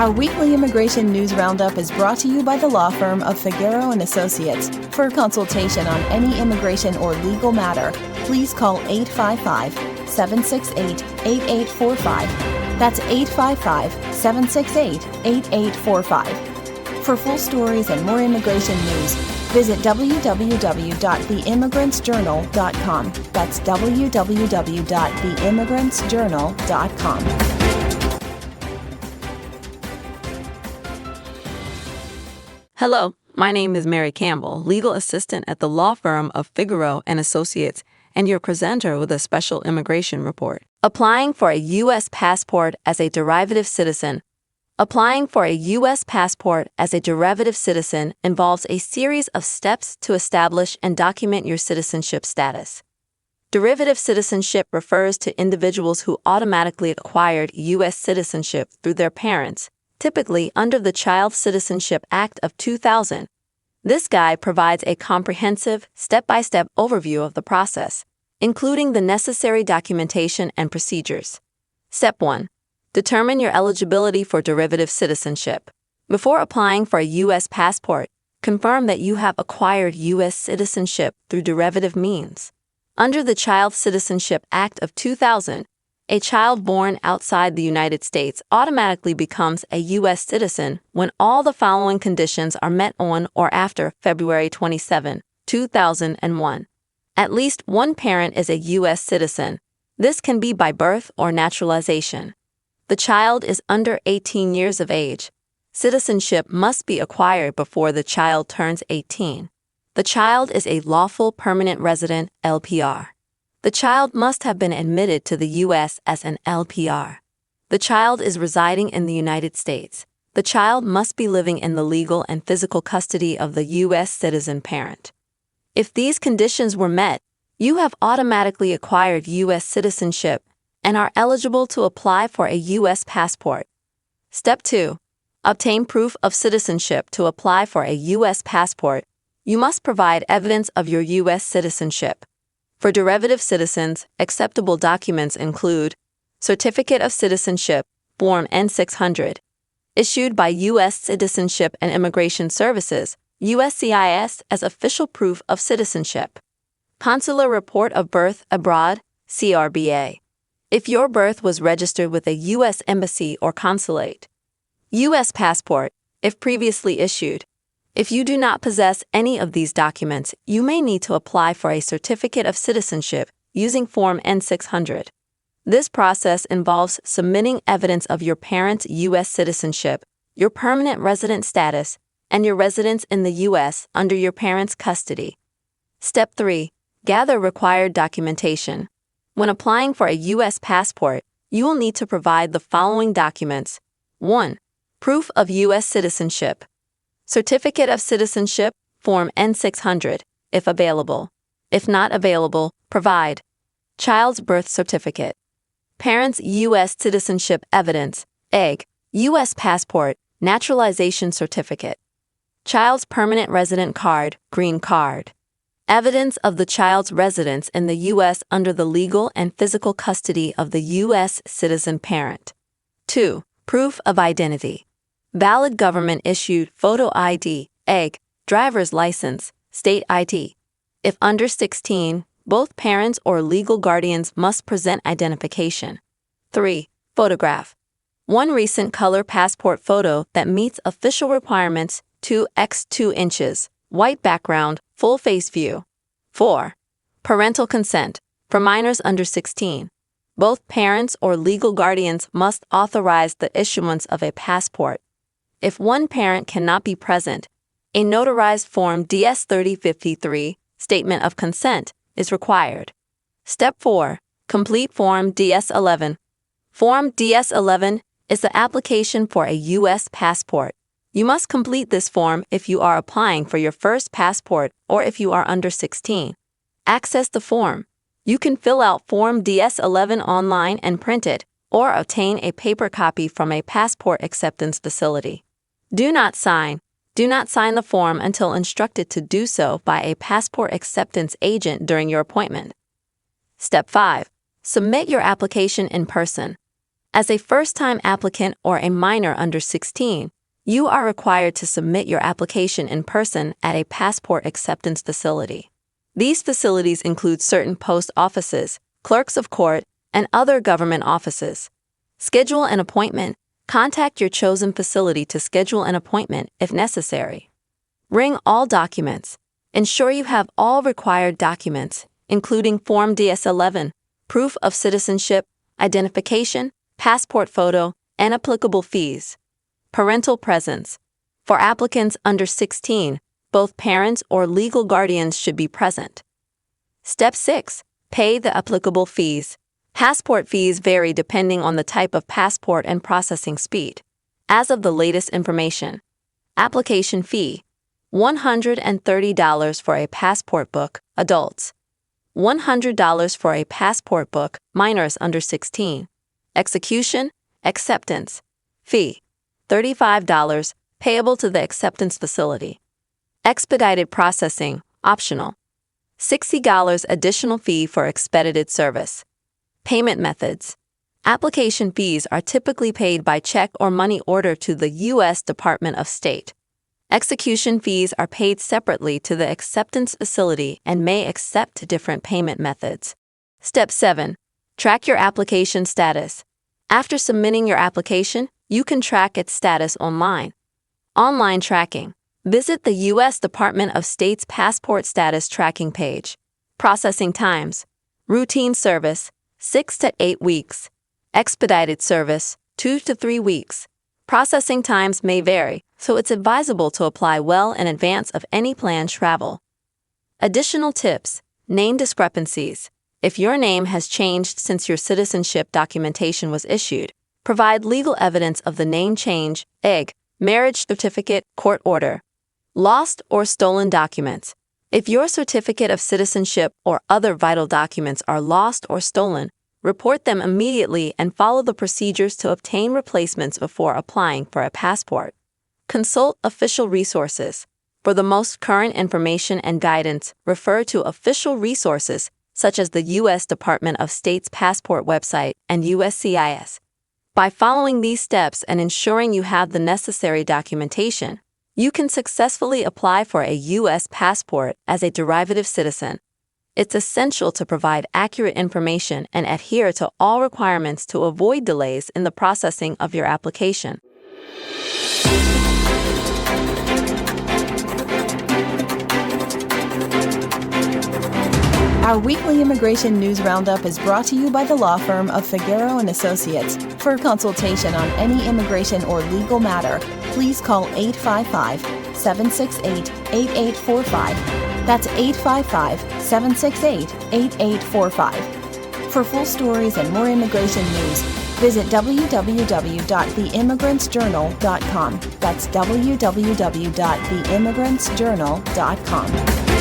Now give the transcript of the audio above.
Our weekly immigration news roundup is brought to you by the law firm of Figueroa & Associates. For a consultation on any immigration or legal matter, please call 855-768-8845. That's 855-768-8845. For full stories and more immigration news, visit www.theimmigrantsjournal.com. That's www.theimmigrantsjournal.com. Hello, my name is Mary Campbell, legal assistant at the law firm of Figueroa & Associates, and your presenter with a special immigration report. Applying for a U.S. passport as a derivative citizen. Applying for a U.S. passport as a derivative citizen involves a series of steps to establish and document your citizenship status. Derivative citizenship refers to individuals who automatically acquired U.S. citizenship through their parents, typically under the Child Citizenship Act of 2000. This guide provides a comprehensive, step-by-step overview of the process, including the necessary documentation and procedures. Step 1. Determine your eligibility for derivative citizenship. Before applying for a U.S. passport, confirm that you have acquired U.S. citizenship through derivative means. Under the Child Citizenship Act of 2000, a child born outside the United States automatically becomes a U.S. citizen when all the following conditions are met on or after February 27, 2001. At least one parent is a U.S. citizen. This can be by birth or naturalization. The child is under 18 years of age. Citizenship must be acquired before the child turns 18. The child is a lawful permanent resident, LPR. The child must have been admitted to the U.S. as an LPR. The child is residing in the United States. The child must be living in the legal and physical custody of the U.S. citizen parent. If these conditions were met, you have automatically acquired U.S. citizenship and are eligible to apply for a U.S. passport. Step 2. Obtain proof of citizenship. To apply for a U.S. passport, you must provide evidence of your U.S. citizenship. For derivative citizens, acceptable documents include Certificate of Citizenship, Form N-600, issued by U.S. Citizenship and Immigration Services, USCIS, as official proof of citizenship. Consular Report of Birth Abroad, CRBA, if your birth was registered with a U.S. embassy or consulate. U.S. passport, if previously issued. If you do not possess any of these documents, you may need to apply for a certificate of citizenship using Form N-600. This process involves submitting evidence of your parents' U.S. citizenship, your permanent resident status, and your residence in the U.S. under your parents' custody. Step 3. Gather required documentation. When applying for a U.S. passport, you will need to provide the following documents. 1. Proof of U.S. citizenship. Certificate of Citizenship, Form N-600, if available. If not available, provide child's birth certificate, parents' U.S. citizenship evidence, EGG, U.S. passport, naturalization certificate, child's permanent resident card, green card, evidence of the child's residence in the U.S. under the legal and physical custody of the U.S. citizen parent. 2. Proof of identity. Valid government-issued photo ID, EGG, driver's license, state ID. If under 16, both parents or legal guardians must present identification. 3. Photograph. One recent color passport photo that meets official requirements, 2x2 inches, white background, full face view. 4. Parental consent. For minors under 16, both parents or legal guardians must authorize the issuance of a passport. If one parent cannot be present, a notarized Form DS-3053, Statement of Consent, is required. Step 4. Complete Form DS-11. Form DS-11 is the application for a U.S. passport. You must complete this form if you are applying for your first passport or if you are under 16. Access the form. You can fill out Form DS-11 online and print it, or obtain a paper copy from a passport acceptance facility. Do not sign the form until instructed to do so by a passport acceptance agent during your appointment. Step 5. Submit your application in person. As a first-time applicant or a minor under 16, you are required to submit your application in person at a passport acceptance facility. These facilities include certain post offices, clerks of court, and other government offices. Schedule an appointment. Contact your chosen facility to schedule an appointment if necessary. Bring all documents. Ensure you have all required documents, including Form DS-11, proof of citizenship, identification, passport photo, and applicable fees. Parental presence. For applicants under 16, both parents or legal guardians should be present. Step 6. Pay the applicable fees. Passport fees vary depending on the type of passport and processing speed. As of the latest information, application fee, $130 for a passport book, adults. $100 for a passport book, minors under 16. Execution, acceptance, fee, $35, payable to the acceptance facility. Expedited processing, optional. $60 additional fee for expedited service. Payment methods. Application fees are typically paid by check or money order to the U.S. Department of State. Execution fees are paid separately to the acceptance facility and may accept different payment methods. Step 7. Track your application status. After submitting your application, you can track its status online. Online tracking. Visit the U.S. Department of State's passport status tracking page. Processing times. Routine service, 6 to 8 weeks. Expedited service, 2 to 3 weeks. Processing times may vary, so it's advisable to apply well in advance of any planned travel. Additional tips. Name discrepancies. If your name has changed since your citizenship documentation was issued, provide legal evidence of the name change, e.g., marriage certificate, court order. Lost or stolen documents. If your certificate of citizenship or other vital documents are lost or stolen, report them immediately and follow the procedures to obtain replacements before applying for a passport. Consult official resources. For the most current information and guidance, refer to official resources such as the U.S. Department of State's passport website and USCIS. By following these steps and ensuring you have the necessary documentation, you can successfully apply for a U.S. passport as a derivative citizen. It's essential to provide accurate information and adhere to all requirements to avoid delays in the processing of your application. Our weekly immigration news roundup is brought to you by the law firm of Figueroa & Associates. For consultation on any immigration or legal matter, please call 855-768-8845. That's 855-768-8845. For full stories and more immigration news, visit www.theimmigrantsjournal.com. That's www.theimmigrantsjournal.com.